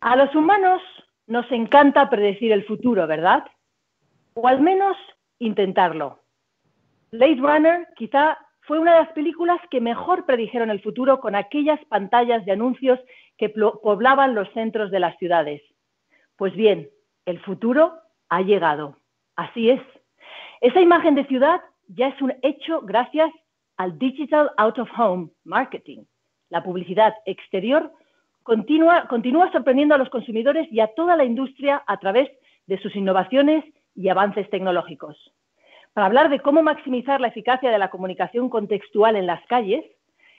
A los humanos nos encanta predecir el futuro, ¿verdad? O al menos intentarlo. Blade Runner quizá fue una de las películas que mejor predijeron el futuro con aquellas pantallas de anuncios que poblaban los centros de las ciudades. Pues bien, el futuro ha llegado. Así es. Esa imagen de ciudad ya es un hecho gracias al Digital Out of Home Marketing. La publicidad exterior continúa sorprendiendo a los consumidores y a toda la industria a través de sus innovaciones y avances tecnológicos. Para hablar de cómo maximizar la eficacia de la comunicación contextual en las calles,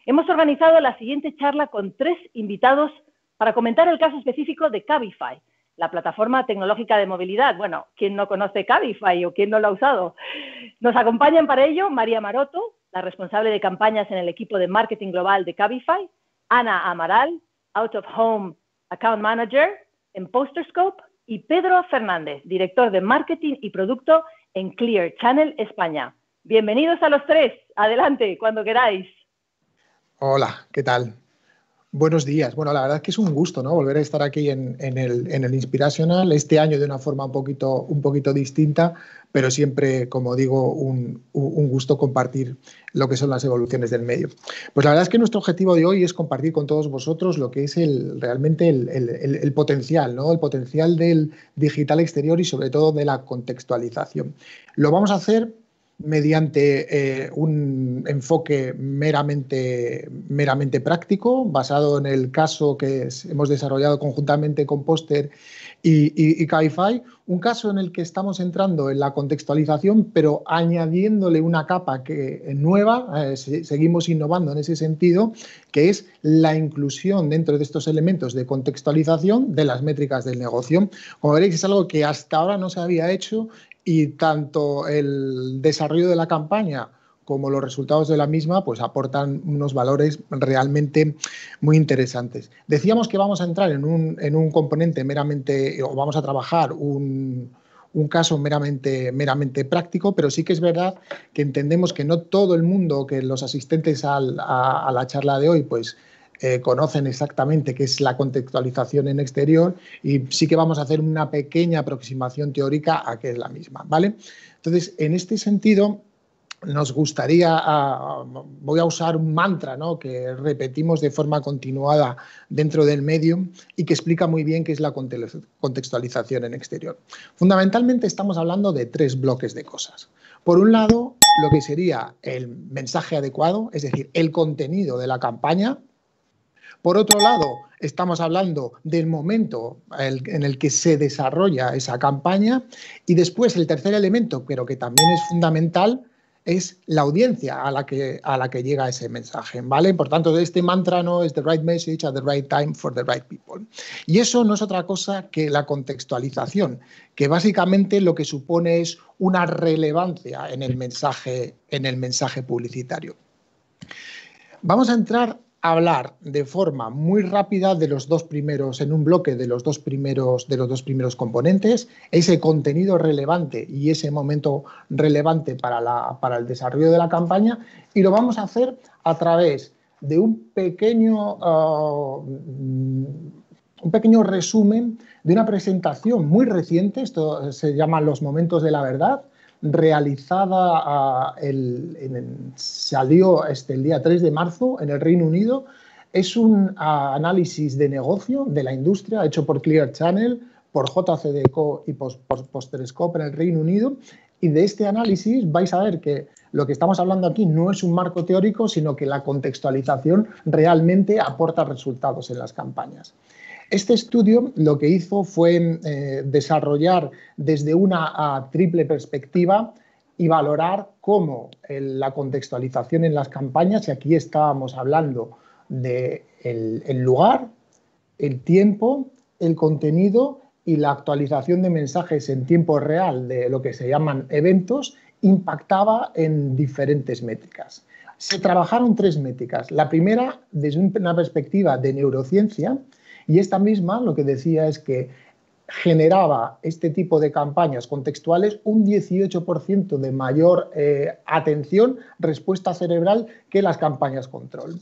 hemos organizado la siguiente charla con 3 invitados para comentar el caso específico de Cabify, la plataforma tecnológica de movilidad. Bueno, ¿quién no conoce Cabify o quién no lo ha usado? Nos acompañan para ello María Maroto, la responsable de campañas en el equipo de marketing global de Cabify, Ana Amaral, Out of Home Account Manager en Posterscope, y Pedro Fernández, director de marketing y producto en Clear Channel España. Bienvenidos a los 3. Adelante, cuando queráis. Hola, ¿qué tal? Buenos días. Bueno, la verdad es que es un gusto, ¿no? Volver a estar aquí en el Inspirational, este año de una forma un poquito distinta, pero siempre, como digo, un gusto compartir lo que son las evoluciones del medio. Pues la verdad es que nuestro objetivo de hoy es compartir con todos vosotros lo que es realmente el potencial, ¿no? El potencial del digital exterior y sobre todo de la contextualización. Lo vamos a hacer mediante un enfoque meramente práctico, basado en el caso que hemos desarrollado conjuntamente con Poster y Cabify, un caso en el que estamos entrando en la contextualización, pero añadiéndole una capa nueva, seguimos innovando en ese sentido, que es la inclusión dentro de estos elementos de contextualización de las métricas del negocio. Como veréis, es algo que hasta ahora no se había hecho, y tanto el desarrollo de la campaña como los resultados de la misma pues aportan unos valores realmente muy interesantes. Decíamos que vamos a entrar en un componente meramente, o vamos a trabajar un caso meramente práctico, pero sí que es verdad que entendemos que no todo el mundo, que los asistentes a la charla de hoy, pues conocen exactamente qué es la contextualización en exterior, y sí que vamos a hacer una pequeña aproximación teórica a qué es la misma, ¿vale? Entonces, en este sentido, nos gustaría, voy a usar un mantra, ¿no?, que repetimos de forma continuada dentro del medio y que explica muy bien qué es la contextualización en exterior. Fundamentalmente estamos hablando de 3 bloques de cosas. Por un lado, lo que sería el mensaje adecuado, es decir, el contenido de la campaña. Por otro lado, estamos hablando del momento en el que se desarrolla esa campaña, y después el tercer elemento, pero que también es fundamental, es la audiencia a la que llega ese mensaje, ¿vale? Por tanto, este mantra no es the right message at the right time for the right people. Y eso no es otra cosa que la contextualización, que básicamente lo que supone es una relevancia en el mensaje publicitario. Vamos a entrar a hablar de forma muy rápida de los 2 primeros, en un bloque de los dos primeros componentes, ese contenido relevante y ese momento relevante para el desarrollo de la campaña, y lo vamos a hacer a través de un pequeño resumen de una presentación muy reciente. Esto se llama Los Momentos de la Verdad, realizada, salió el día 3 de marzo en el Reino Unido. Es un análisis de negocio de la industria hecho por Clear Channel, por JCDecaux y por Posterscope en el Reino Unido. Y de este análisis vais a ver que lo que estamos hablando aquí no es un marco teórico, sino que la contextualización realmente aporta resultados en las campañas. Este estudio lo que hizo fue desarrollar desde una triple perspectiva y valorar cómo la contextualización en las campañas, y aquí estábamos hablando del lugar, el tiempo, el contenido y la actualización de mensajes en tiempo real de lo que se llaman eventos, impactaba en diferentes métricas. Se trabajaron 3 métricas. La primera, desde una perspectiva de neurociencia, y esta misma lo que decía es que generaba este tipo de campañas contextuales un 18% de mayor atención, respuesta cerebral, que las campañas control.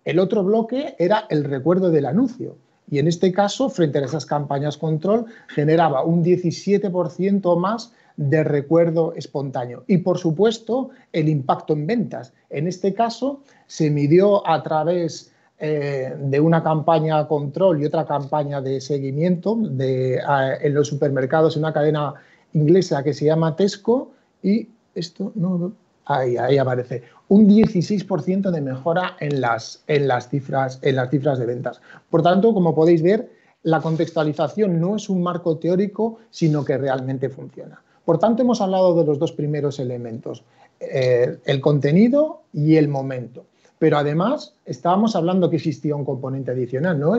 El otro bloque era el recuerdo del anuncio. Y en este caso, frente a esas campañas control, generaba un 17% más de recuerdo espontáneo. Y, por supuesto, el impacto en ventas. En este caso, se midió a través de una campaña control y otra campaña de seguimiento en los supermercados, en una cadena inglesa que se llama Tesco, y esto no... Ahí aparece. Un 16% de mejora en las cifras de ventas. Por tanto, como podéis ver, la contextualización no es un marco teórico, sino que realmente funciona. Por tanto, hemos hablado de los dos primeros elementos, el contenido y el momento. Pero además, estábamos hablando que existía un componente adicional, ¿no?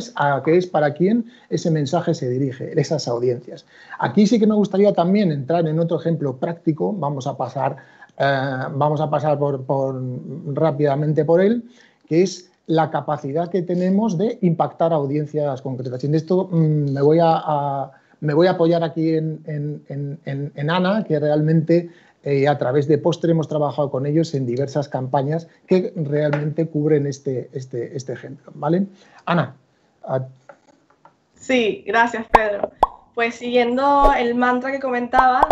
Que es para quién ese mensaje se dirige, esas audiencias. Aquí sí que me gustaría también entrar en otro ejemplo práctico, vamos a pasar rápidamente por él, que es la capacidad que tenemos de impactar audiencias concretas. Y en esto me voy a apoyar aquí en Ana, que realmente a través de Póster hemos trabajado con ellos en diversas campañas que realmente cubren este ejemplo, ¿vale? Ana. Sí, gracias, Pedro. Pues siguiendo el mantra que comentaba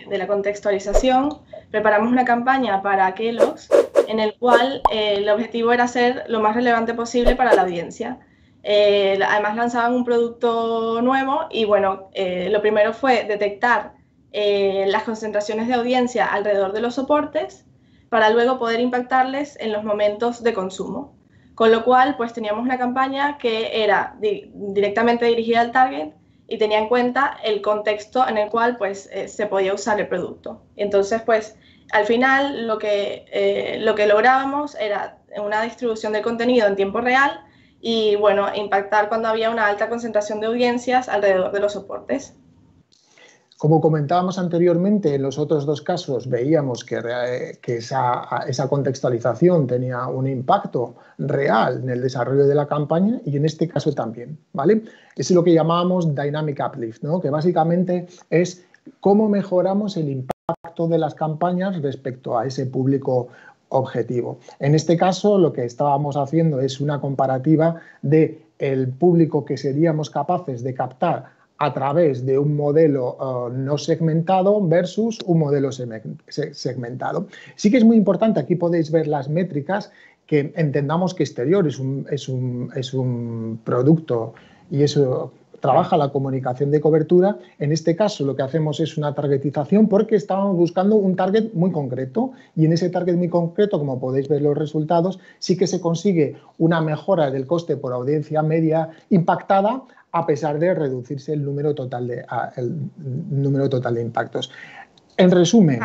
de la contextualización, preparamos una campaña para Kellogg's en el cual el objetivo era ser lo más relevante posible para la audiencia. Además lanzaban un producto nuevo y bueno, lo primero fue detectar las concentraciones de audiencia alrededor de los soportes para luego poder impactarles en los momentos de consumo. Con lo cual, pues teníamos una campaña que era directamente dirigida al target y tenía en cuenta el contexto en el cual pues, se podía usar el producto. Entonces, pues al final lo que lográbamos era una distribución del contenido en tiempo real y bueno, impactar cuando había una alta concentración de audiencias alrededor de los soportes. Como comentábamos anteriormente, en los otros dos casos veíamos que esa contextualización tenía un impacto real en el desarrollo de la campaña y en este caso también, ¿vale? Es lo que llamábamos Dynamic Uplift, ¿no? Que básicamente es cómo mejoramos el impacto de las campañas respecto a ese público objetivo. En este caso, lo que estábamos haciendo es una comparativa del público que seríamos capaces de captar a través de un modelo no segmentado versus un modelo segmentado. Sí que es muy importante, aquí podéis ver las métricas, que entendamos que Exterior es un producto y eso trabaja la comunicación de cobertura. En este caso lo que hacemos es una targetización porque estábamos buscando un target muy concreto y en ese target muy concreto, como podéis ver los resultados, sí que se consigue una mejora del coste por audiencia media impactada a pesar de reducirse el número total de impactos. En resumen,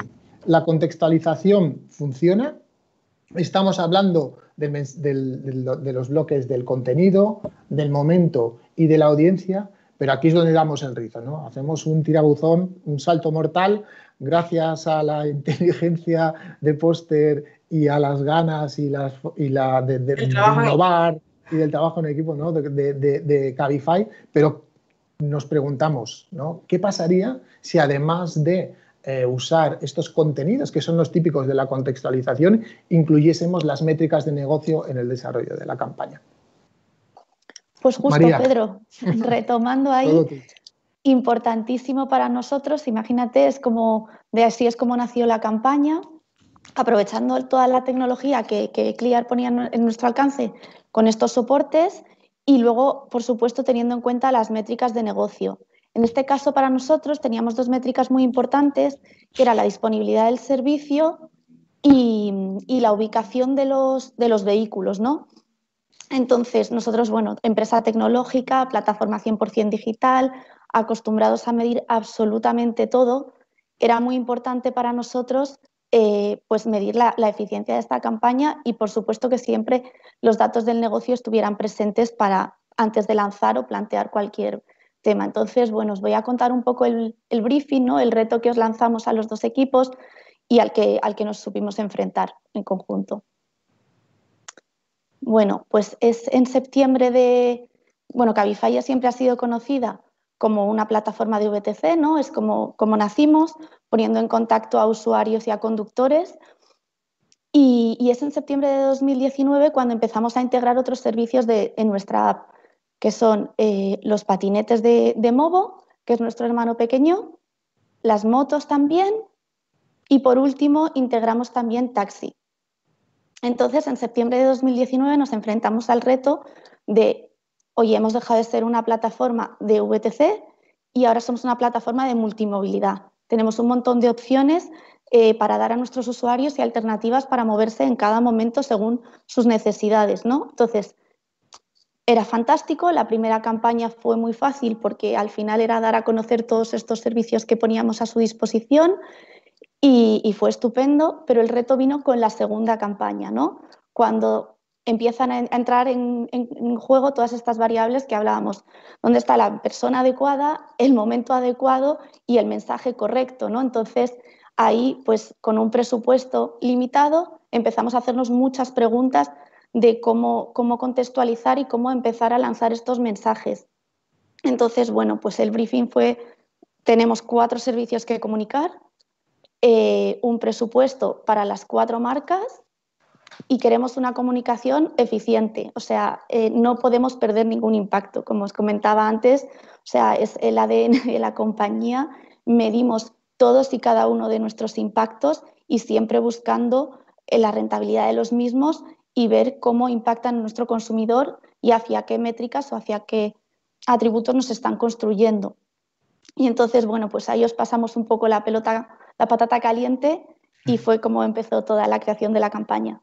la contextualización funciona. Estamos hablando de los bloques del contenido, del momento y de la audiencia, pero aquí es donde damos el rizo, ¿no? Hacemos un tirabuzón, un salto mortal, gracias a la inteligencia de Póster y a las ganas de innovar y del trabajo en equipo, ¿no? de Cabify, pero nos preguntamos, ¿no? ¿Qué pasaría si además de usar estos contenidos, que son los típicos de la contextualización, incluyésemos las métricas de negocio en el desarrollo de la campaña? Pues justo, María. Pedro, retomando ahí, importantísimo para nosotros, imagínate, así es como nació la campaña, aprovechando toda la tecnología que Clear ponía en nuestro alcance con estos soportes y luego, por supuesto, teniendo en cuenta las métricas de negocio. En este caso, para nosotros, teníamos dos métricas muy importantes, que era la disponibilidad del servicio y la ubicación de los vehículos, ¿no? Entonces, nosotros, bueno, empresa tecnológica, plataforma 100% digital, acostumbrados a medir absolutamente todo, era muy importante para nosotros pues medir la eficiencia de esta campaña y, por supuesto, que siempre los datos del negocio estuvieran presentes antes de lanzar o plantear cualquier tema. Entonces, bueno, os voy a contar un poco el briefing, ¿no? El reto que os lanzamos a los dos equipos y al que nos supimos enfrentar en conjunto. Bueno, pues es en septiembre Cabify ya siempre ha sido conocida como una plataforma de VTC, ¿no? Es como nacimos, poniendo en contacto a usuarios y a conductores. Y es en septiembre de 2019 cuando empezamos a integrar otros servicios en nuestra app, que son los patinetes de Movo, que es nuestro hermano pequeño, las motos también, y por último integramos también taxi. Entonces, en septiembre de 2019 nos enfrentamos al reto de, oye, hemos dejado de ser una plataforma de VTC y ahora somos una plataforma de multimovilidad. Tenemos un montón de opciones para dar a nuestros usuarios y alternativas para moverse en cada momento según sus necesidades, ¿no? Entonces, era fantástico. La primera campaña fue muy fácil porque al final era dar a conocer todos estos servicios que poníamos a su disposición y fue estupendo, pero el reto vino con la segunda campaña, ¿no? Cuando empiezan a entrar en juego todas estas variables que hablábamos. ¿Dónde está la persona adecuada, el momento adecuado y el mensaje correcto, ¿no? Entonces, ahí, pues con un presupuesto limitado, empezamos a hacernos muchas preguntas de cómo contextualizar y cómo empezar a lanzar estos mensajes. Entonces, bueno, pues el briefing fue, tenemos 4 servicios que comunicar, un presupuesto para las 4 marcas y queremos una comunicación eficiente. O sea, no podemos perder ningún impacto. Como os comentaba antes, o sea, es el ADN de la compañía. Medimos todos y cada uno de nuestros impactos y siempre buscando la rentabilidad de los mismos y ver cómo impactan en nuestro consumidor y hacia qué métricas o hacia qué atributos nos están construyendo. Y entonces, bueno, pues ahí os pasamos un poco la patata caliente y fue como empezó toda la creación de la campaña.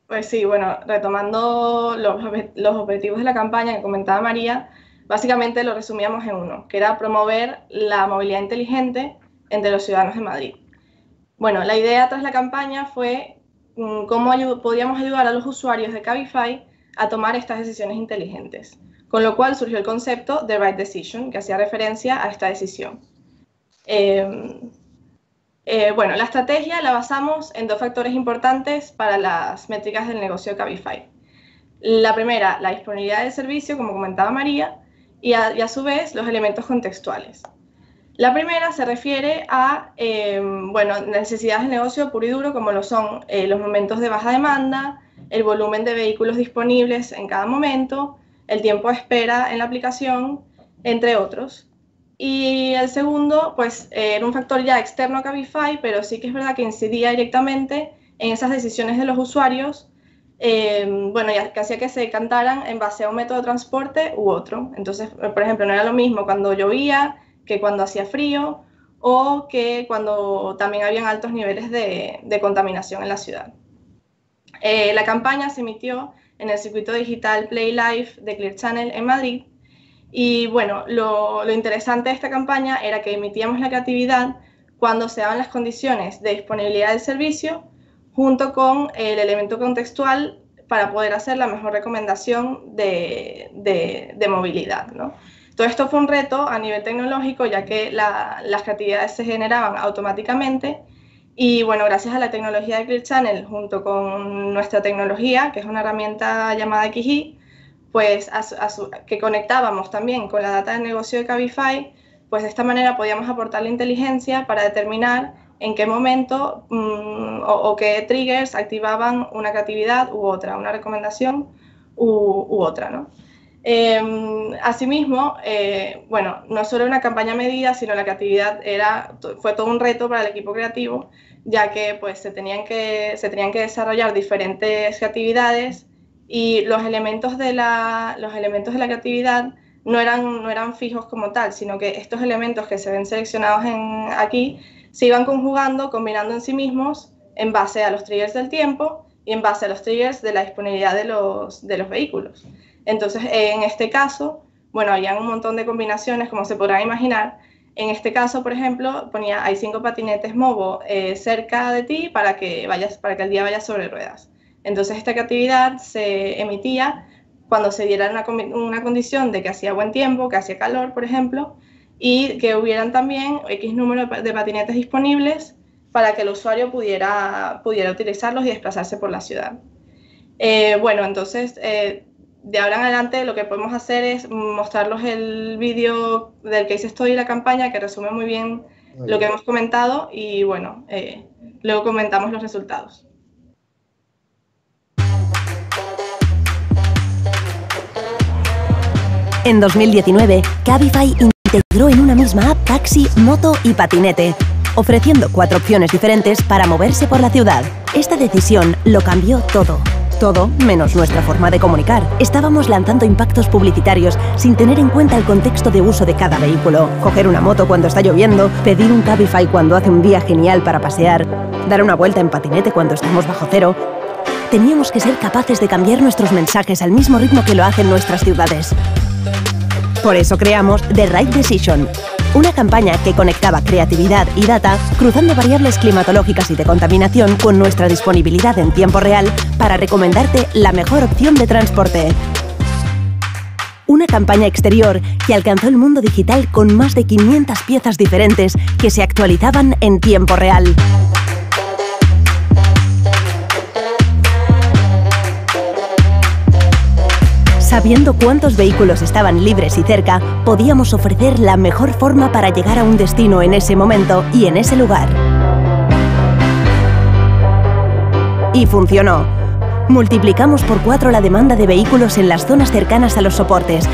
Pues sí, bueno, retomando los objetivos de la campaña que comentaba María, básicamente lo resumíamos en uno, que era promover la movilidad inteligente entre los ciudadanos de Madrid. Bueno, la idea tras la campaña fue cómo podíamos ayudar a los usuarios de Cabify a tomar estas decisiones inteligentes, con lo cual surgió el concepto de Right Decision, que hacía referencia a esta decisión. Bueno, la estrategia la basamos en 2 factores importantes para las métricas del negocio de Cabify. La primera, la disponibilidad del servicio, como comentaba María, y a su vez los elementos contextuales. La primera se refiere a bueno, necesidades del negocio puro y duro, como lo son los momentos de baja demanda, el volumen de vehículos disponibles en cada momento, el tiempo de espera en la aplicación, entre otros. Y el segundo, pues, era un factor ya externo a Cabify, pero sí que es verdad que incidía directamente en esas decisiones de los usuarios, bueno, ya que hacía que se decantaran en base a un método de transporte u otro. Entonces, por ejemplo, no era lo mismo cuando llovía que cuando hacía frío o que cuando también habían altos niveles de contaminación en la ciudad. La campaña se emitió en el circuito digital Play Live de Clear Channel en Madrid. Y bueno, lo interesante de esta campaña era que emitíamos la creatividad cuando se daban las condiciones de disponibilidad del servicio junto con el elemento contextual para poder hacer la mejor recomendación de movilidad, ¿no? Todo esto fue un reto a nivel tecnológico, ya que las creatividades se generaban automáticamente y bueno, gracias a la tecnología de Clear Channel junto con nuestra tecnología, que es una herramienta llamada XY, pues que conectábamos también con la data del negocio de Cabify, pues de esta manera podíamos aportar la inteligencia para determinar en qué momento o qué triggers activaban una creatividad u otra, una recomendación u otra, ¿no? Asimismo, bueno, no solo una campaña medida, sino la creatividad fue todo un reto para el equipo creativo, ya que pues, se tenían que desarrollar diferentes creatividades y los elementos de la creatividad no eran fijos como tal, sino que estos elementos que se ven seleccionados aquí se iban conjugando, combinando en sí mismos en base a los triggers del tiempo y en base a los triggers de la disponibilidad de los vehículos. Entonces, en este caso, bueno, había un montón de combinaciones, como se podrán imaginar. En este caso, por ejemplo, ponía, hay 5 patinetes Movo cerca de ti para que el día vaya sobre ruedas. Entonces, esta creatividad se emitía cuando se diera una condición de que hacía buen tiempo, que hacía calor, por ejemplo, y que hubieran también X número de patinetes disponibles para que el usuario pudiera utilizarlos y desplazarse por la ciudad. Bueno, entonces, de ahora en adelante lo que podemos hacer es mostrarles el vídeo del case study de la campaña, que resume muy bien lo que hemos comentado y, bueno, luego comentamos los resultados. En 2019, Cabify integró en una misma app taxi, moto y patinete, ofreciendo 4 opciones diferentes para moverse por la ciudad. Esta decisión lo cambió todo. Todo menos nuestra forma de comunicar. Estábamos lanzando impactos publicitarios sin tener en cuenta el contexto de uso de cada vehículo. Coger una moto cuando está lloviendo, pedir un Cabify cuando hace un día genial para pasear, dar una vuelta en patinete cuando estamos bajo cero. Teníamos que ser capaces de cambiar nuestros mensajes al mismo ritmo que lo hacen nuestras ciudades. Por eso creamos The Right Decision, una campaña que conectaba creatividad y data, cruzando variables climatológicas y de contaminación con nuestra disponibilidad en tiempo real para recomendarte la mejor opción de transporte. Una campaña exterior que alcanzó el mundo digital con más de 500 piezas diferentes que se actualizaban en tiempo real. Sabiendo cuántos vehículos estaban libres y cerca, podíamos ofrecer la mejor forma para llegar a un destino en ese momento y en ese lugar. Y funcionó. Multiplicamos por 4 la demanda de vehículos en las zonas cercanas a los soportes.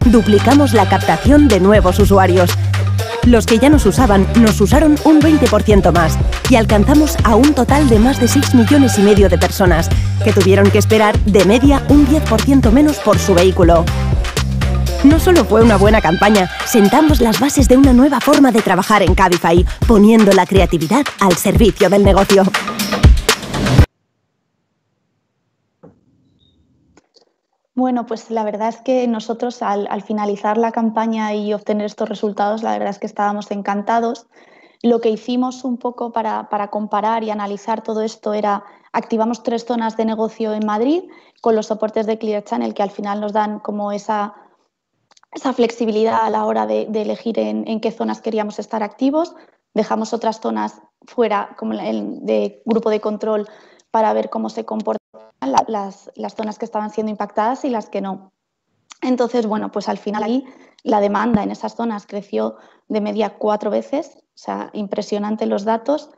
Duplicamos la captación de nuevos usuarios. Los que ya nos usaban, nos usaron un 20% más y alcanzamos a un total de más de 6,5 millones de personas que tuvieron que esperar de media un 10% menos por su vehículo. No solo fue una buena campaña, sentamos las bases de una nueva forma de trabajar en Cabify, poniendo la creatividad al servicio del negocio. Bueno, pues la verdad es que nosotros al finalizar la campaña y obtener estos resultados, la verdad es que estábamos encantados. Lo que hicimos un poco para comparar y analizar todo esto era, activamos 3 zonas de negocio en Madrid con los soportes de Clear Channel que al final nos dan como esa flexibilidad a la hora de elegir en qué zonas queríamos estar activos. Dejamos otras zonas fuera como el de grupo de control para ver cómo se comportan las zonas que estaban siendo impactadas y las que no. Entonces, bueno, pues al final ahí la demanda en esas zonas creció de media 4 veces, o sea, impresionante los datos.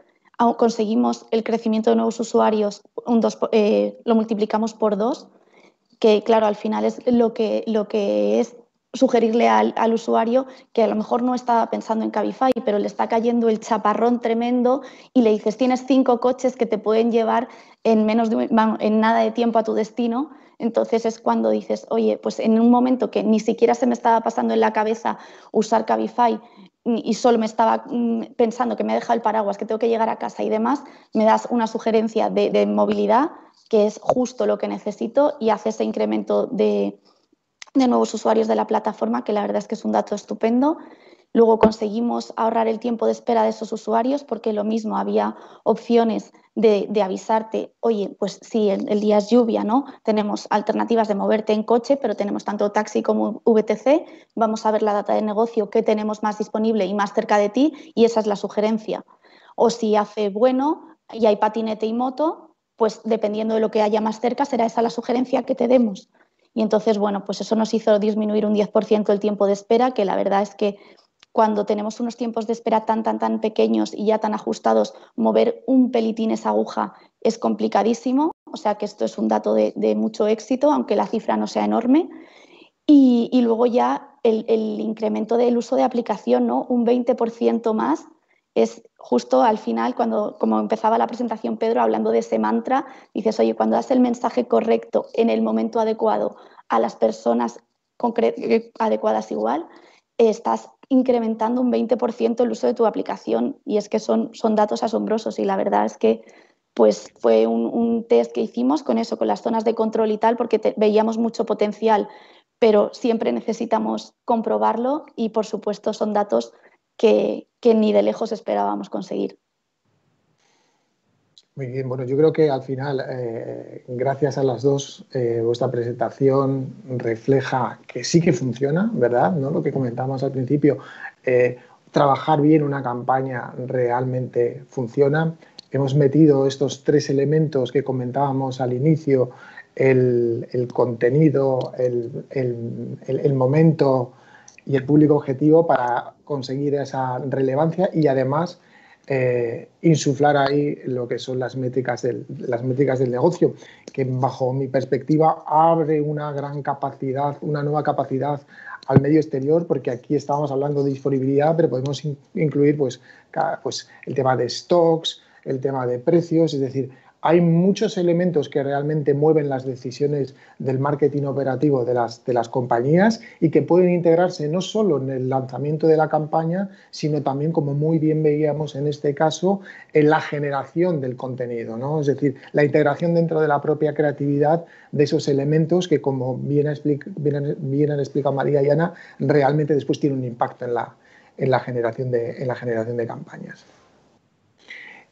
Conseguimos el crecimiento de nuevos usuarios, lo multiplicamos por 2, que claro, al final es lo que es sugerirle al usuario que a lo mejor no estaba pensando en Cabify, pero le está cayendo el chaparrón tremendo y le dices, tienes 5 coches que te pueden llevar en nada de tiempo a tu destino. Entonces es cuando dices, oye, pues en un momento que ni siquiera se me estaba pasando en la cabeza usar Cabify y solo me estaba pensando que me ha dejado el paraguas, que tengo que llegar a casa y demás, me das una sugerencia de movilidad que es justo lo que necesito y hace ese incremento de nuevos usuarios de la plataforma, que la verdad es que es un dato estupendo. Luego conseguimos ahorrar el tiempo de espera de esos usuarios porque lo mismo, había opciones de avisarte, oye, pues sí, el día es lluvia, ¿no? Tenemos alternativas de moverte en coche, pero tenemos tanto taxi como VTC, vamos a ver la data de negocio que tenemos más disponible y más cerca de ti y esa es la sugerencia. O si hace bueno y hay patinete y moto, pues dependiendo de lo que haya más cerca será esa la sugerencia que te demos. Y entonces, bueno, pues eso nos hizo disminuir un 10% el tiempo de espera, que la verdad es que cuando tenemos unos tiempos de espera tan pequeños y ya tan ajustados, mover un pelitín esa aguja es complicadísimo. O sea que esto es un dato de mucho éxito, aunque la cifra no sea enorme. Y luego ya el incremento del uso de aplicación, ¿no? Un 20% más. Es justo al final, como empezaba la presentación Pedro, hablando de ese mantra, dices, oye, cuando das el mensaje correcto en el momento adecuado a las personas adecuadas igual, estás incrementando un 20% el uso de tu aplicación y es que son datos asombrosos y la verdad es que pues fue un test que hicimos con eso, con las zonas de control y tal, porque veíamos mucho potencial, pero siempre necesitamos comprobarlo y por supuesto son datos que ni de lejos esperábamos conseguir. Muy bien, bueno, yo creo que al final, gracias a las dos, vuestra presentación refleja que sí que funciona, ¿verdad? ¿No? Lo que comentábamos al principio, trabajar bien una campaña realmente funciona. Hemos metido estos 3 elementos que comentábamos al inicio, el contenido, el momento y el público objetivo para conseguir esa relevancia y además insuflar ahí lo que son las métricas del negocio, que bajo mi perspectiva abre una gran capacidad, una nueva capacidad al medio exterior, porque aquí estábamos hablando de disponibilidad, pero podemos incluir pues el tema de stocks, el tema de precios, es decir, hay muchos elementos que realmente mueven las decisiones del marketing operativo de las compañías y que pueden integrarse no solo en el lanzamiento de la campaña, sino también, como muy bien veíamos en este caso, en la generación del contenido, ¿no? Es decir, la integración dentro de la propia creatividad de esos elementos que, como bien han explicado María y Ana, realmente después tienen un impacto en la generación de campañas.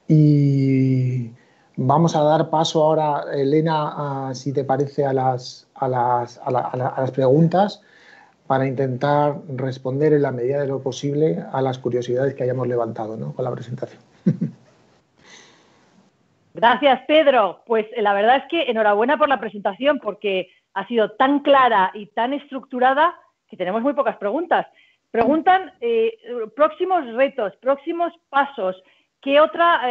Y vamos a dar paso ahora, Elena, si te parece, a las preguntas para intentar responder en la medida de lo posible a las curiosidades que hayamos levantado, ¿no?, con la presentación. Gracias, Pedro. Pues la verdad es que enhorabuena por la presentación, porque ha sido tan clara y tan estructurada que tenemos muy pocas preguntas. Preguntan próximos retos, próximos pasos. ¿Qué otra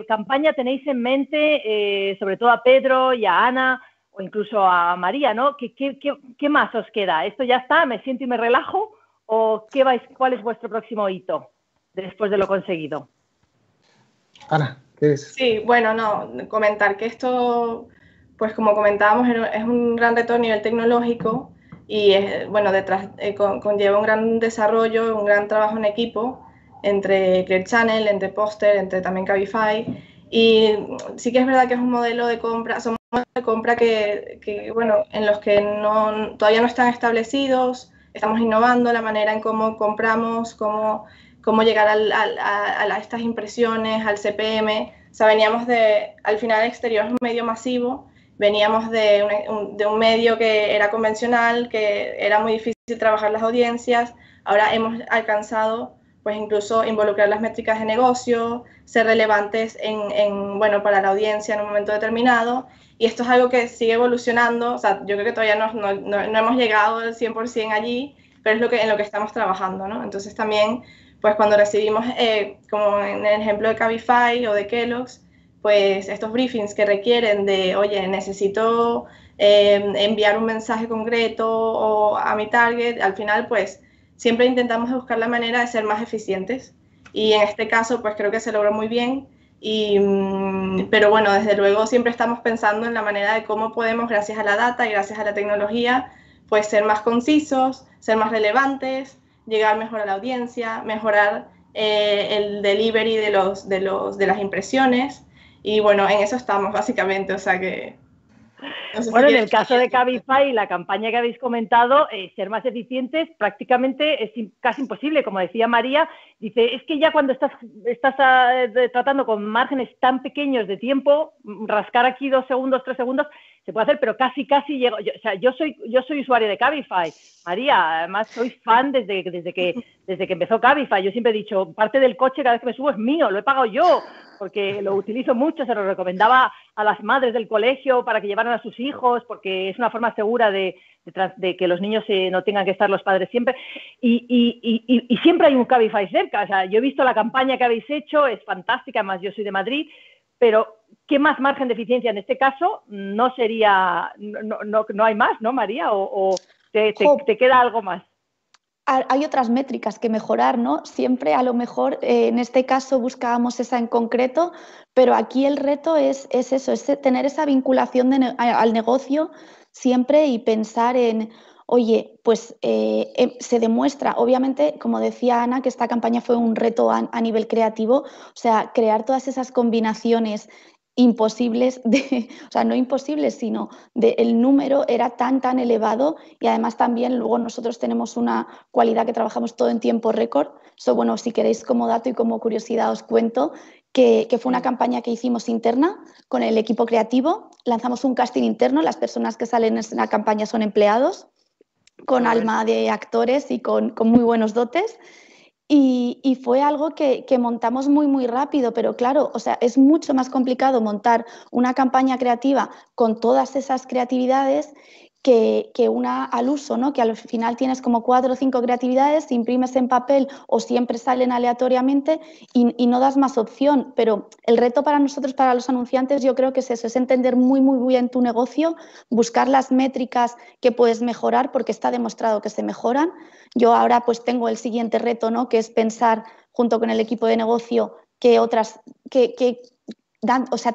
campaña tenéis en mente, sobre todo a Pedro y a Ana, o incluso a María, ¿no? ¿Qué más os queda? ¿Esto ya está, me siento y me relajo? ¿O cuál es vuestro próximo hito después de lo conseguido? Ana, ¿qué es? Sí, bueno, comentar que esto, pues como comentábamos, es un gran reto a nivel tecnológico y, bueno, detrás conlleva un gran desarrollo, un gran trabajo en equipo, entre Clear Channel, entre Poster, entre también Cabify, y sí que es verdad que es un modelo de compra, son modelos de compra que bueno, en los que todavía no están establecidos, estamos innovando la manera en cómo compramos, cómo llegar a estas impresiones, al CPM. O sea, veníamos al final el exterior es un medio masivo, veníamos de un medio que era convencional, que era muy difícil trabajar las audiencias, ahora hemos alcanzado pues incluso involucrar las métricas de negocio, ser relevantes bueno, para la audiencia en un momento determinado, y esto es algo que sigue evolucionando. O sea, yo creo que todavía no hemos llegado al 100% allí, pero es en lo que estamos trabajando, ¿no? Entonces también, pues cuando recibimos, como en el ejemplo de Cabify o de Kellogg's, pues estos briefings que requieren de, oye, necesito enviar un mensaje concreto a mi target, al final pues siempre intentamos buscar la manera de ser más eficientes, y en este caso pues creo que se logró muy bien, pero bueno, desde luego siempre estamos pensando en la manera de cómo podemos, gracias a la data y gracias a la tecnología, pues ser más concisos, ser más relevantes, llegar mejor a la audiencia, mejorar el delivery de las impresiones, y bueno, en eso estamos básicamente, o sea que... No sé bueno, en el caso de Cabify, la campaña que habéis comentado, ser más eficientes prácticamente es casi imposible. Como decía María, dice, es que ya cuando estás tratando con márgenes tan pequeños de tiempo, rascar aquí 2 segundos, 3 segundos, se puede hacer, pero casi llego. Yo soy usuaria de Cabify, María, además soy fan desde que empezó Cabify. Yo siempre he dicho, parte del coche cada vez que me subo es mío, lo he pagado yo, porque lo utilizo mucho, se lo recomendaba a las madres del colegio para que llevaran a sus hijos, porque es una forma segura de que los niños no tengan que estar los padres siempre, y siempre hay un Cabify cerca. O sea, yo he visto la campaña que habéis hecho, es fantástica, además yo soy de Madrid, pero ¿qué más margen de eficiencia? En este caso no sería, no hay más, ¿no, María? ¿O te queda algo más? Hay otras métricas que mejorar, ¿no? Siempre a lo mejor en este caso buscábamos esa en concreto, pero aquí el reto es eso, es tener esa vinculación al negocio siempre y pensar en, oye, pues se demuestra, obviamente, como decía Ana, que esta campaña fue un reto a nivel creativo, o sea, crear todas esas combinaciones imposibles, o sea, no imposibles, sino el número era tan elevado, y además también luego nosotros tenemos una cualidad que trabajamos todo en tiempo récord. Eso, bueno, si queréis como dato y como curiosidad os cuento que fue una campaña que hicimos interna con el equipo creativo, lanzamos un casting interno, las personas que salen en la campaña son empleados, con alma de actores y con muy buenos dotes. Y fue algo que montamos muy rápido, pero claro, o sea, es mucho más complicado montar una campaña creativa con todas esas creatividades una al uso, ¿no? Que al final tienes como 4 o 5 creatividades, imprimes en papel o siempre salen aleatoriamente y no das más opción. Pero el reto para nosotros, para los anunciantes, yo creo que es eso, es entender muy, muy bien tu negocio, buscar las métricas que puedes mejorar porque está demostrado que se mejoran. Yo ahora pues tengo el siguiente reto, ¿no? Que es pensar junto con el equipo de negocio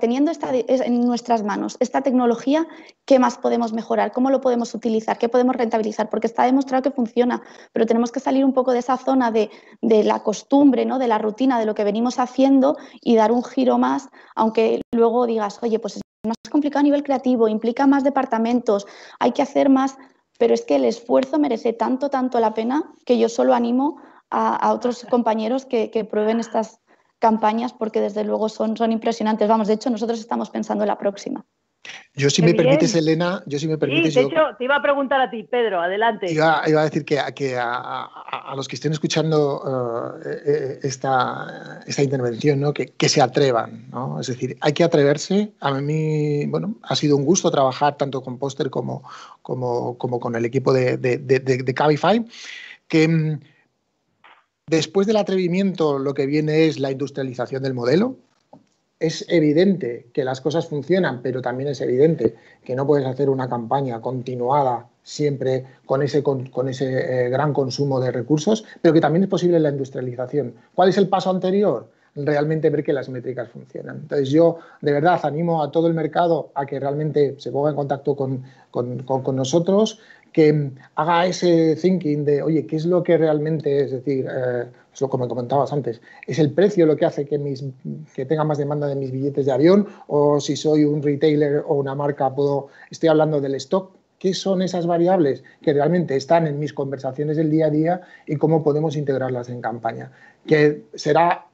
teniendo en nuestras manos esta tecnología, ¿qué más podemos mejorar? ¿Cómo lo podemos utilizar? ¿Qué podemos rentabilizar? Porque está demostrado que funciona, pero tenemos que salir un poco de esa zona de la costumbre, ¿no? De la rutina, de lo que venimos haciendo y dar un giro más, aunque luego digas, oye, pues es más complicado a nivel creativo, implica más departamentos, hay que hacer más, pero es que el esfuerzo merece tanto la pena que yo solo animo a otros compañeros que prueben estas campañas porque desde luego son impresionantes. Vamos, de hecho, nosotros estamos pensando en la próxima. Yo, si me permites, Elena, te iba a preguntar a ti, Pedro, adelante. Iba a decir que a los que estén escuchando esta intervención, ¿no? que se atrevan, ¿no? Es decir, hay que atreverse. A mí, bueno, ha sido un gusto trabajar tanto con Poster como con el equipo de Cabify, que después del atrevimiento lo que viene es la industrialización del modelo. Es evidente que las cosas funcionan, pero también es evidente que no puedes hacer una campaña continuada siempre con ese gran consumo de recursos, pero que también es posible la industrialización. ¿Cuál es el paso anterior? Realmente ver que las métricas funcionan. Entonces yo de verdad animo a todo el mercado a que realmente se ponga en contacto con nosotros, que haga ese thinking de, oye, ¿qué es lo que realmente es decir, es lo que me comentabas antes, es el precio lo que hace que tenga más demanda de mis billetes de avión, o si soy un retailer o una marca, estoy hablando del stock? ¿Qué son esas variables que realmente están en mis conversaciones del día a día y cómo podemos integrarlas en campaña? ¿Que será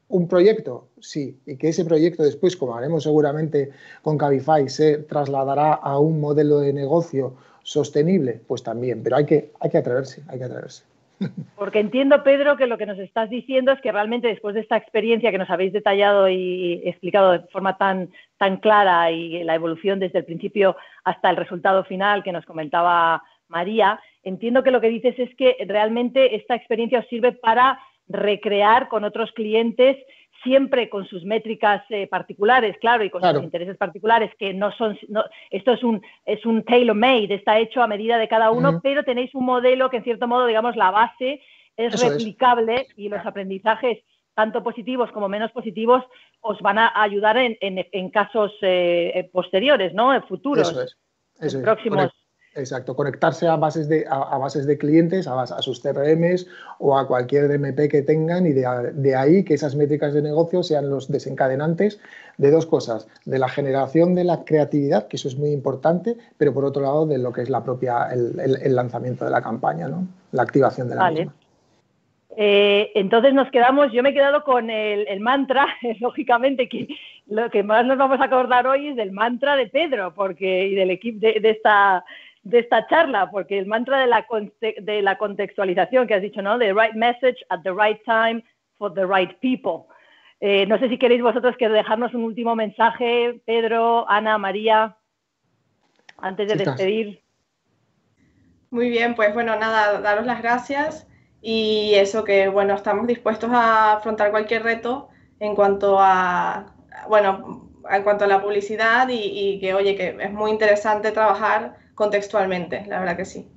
un proyecto? Sí, y que ese proyecto después, como haremos seguramente con Cabify, se trasladará a un modelo de negocio sostenible, pues también, pero hay que atreverse, Porque entiendo, Pedro, que lo que nos estás diciendo es que realmente después de esta experiencia que nos habéis detallado y explicado de forma tan clara y la evolución desde el principio hasta el resultado final que nos comentaba María, entiendo que lo que dices es que realmente esta experiencia os sirve para recrear con otros clientes, siempre con sus métricas particulares, claro, y con sus intereses particulares, que no son, esto es un tailor-made, está hecho a medida de cada uno, pero tenéis un modelo que en cierto modo, digamos, la base es replicable y los aprendizajes, tanto positivos como menos positivos, os van a ayudar en casos posteriores, ¿no? En futuros, en próximos. Exacto, conectarse a bases de clientes, a sus CRMs o a cualquier DMP que tengan, y de ahí que esas métricas de negocio sean los desencadenantes de dos cosas: de la generación de la creatividad, que eso es muy importante, pero por otro lado de lo que es el lanzamiento de la campaña, ¿no? La activación de la misma. Entonces yo me he quedado con el mantra, lógicamente, que lo que más nos vamos a acordar hoy es del mantra de Pedro y del equipo de esta charla, porque el mantra de la contextualización que has dicho, ¿no? The right message at the right time for the right people. No sé si queréis vosotros dejarnos un último mensaje, Pedro, Ana, María, antes de despedir. Muy bien, pues bueno, nada, daros las gracias y eso, que bueno, estamos dispuestos a afrontar cualquier reto en cuanto a la publicidad y que, oye, que es muy interesante trabajar contextualmente, la verdad que sí.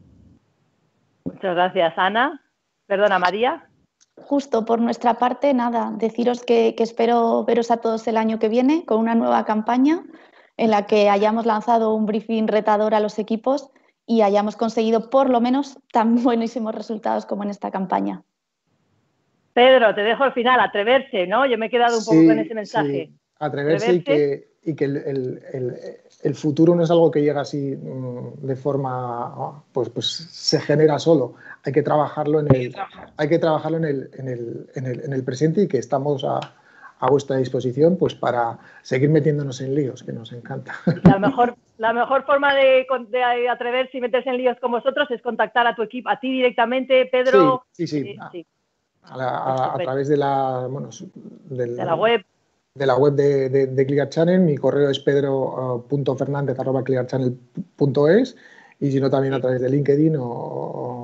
Muchas gracias, Ana. Perdona, María. Justo por nuestra parte, nada, deciros que espero veros a todos el año que viene con una nueva campaña en la que hayamos lanzado un briefing retador a los equipos y hayamos conseguido por lo menos tan buenísimos resultados como en esta campaña. Pedro, te dejo al final, atreverse, ¿no? Yo me he quedado un poco con ese mensaje. Sí, atreverse y que el futuro no es algo que llega así de forma, pues se genera solo. Hay que trabajarlo en el presente, y que estamos a vuestra disposición, pues para seguir metiéndonos en líos, que nos encanta. La mejor forma de atreverse y meterse en líos con vosotros es contactar a tu equipo, a ti directamente, Pedro. Sí. A través de la web. De la web de Clear Channel. Mi correo es pedro.fernandez@clearchannel.es, y si no también a través de LinkedIn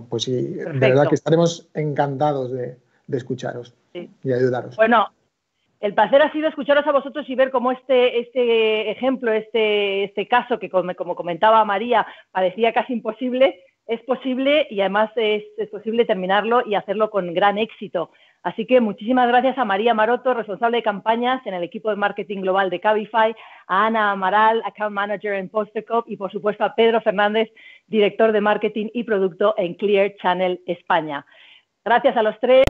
pues sí, de verdad que estaremos encantados de escucharos y ayudaros. Bueno, el placer ha sido escucharos a vosotros y ver cómo este ejemplo, este caso que como comentaba María parecía casi imposible, es posible y además es posible terminarlo y hacerlo con gran éxito. Así que muchísimas gracias a María Maroto, responsable de campañas en el equipo de marketing global de Cabify, a Ana Amaral, account manager en Postercop y por supuesto a Pedro Fernández, director de marketing y producto en Clear Channel España. Gracias a los tres.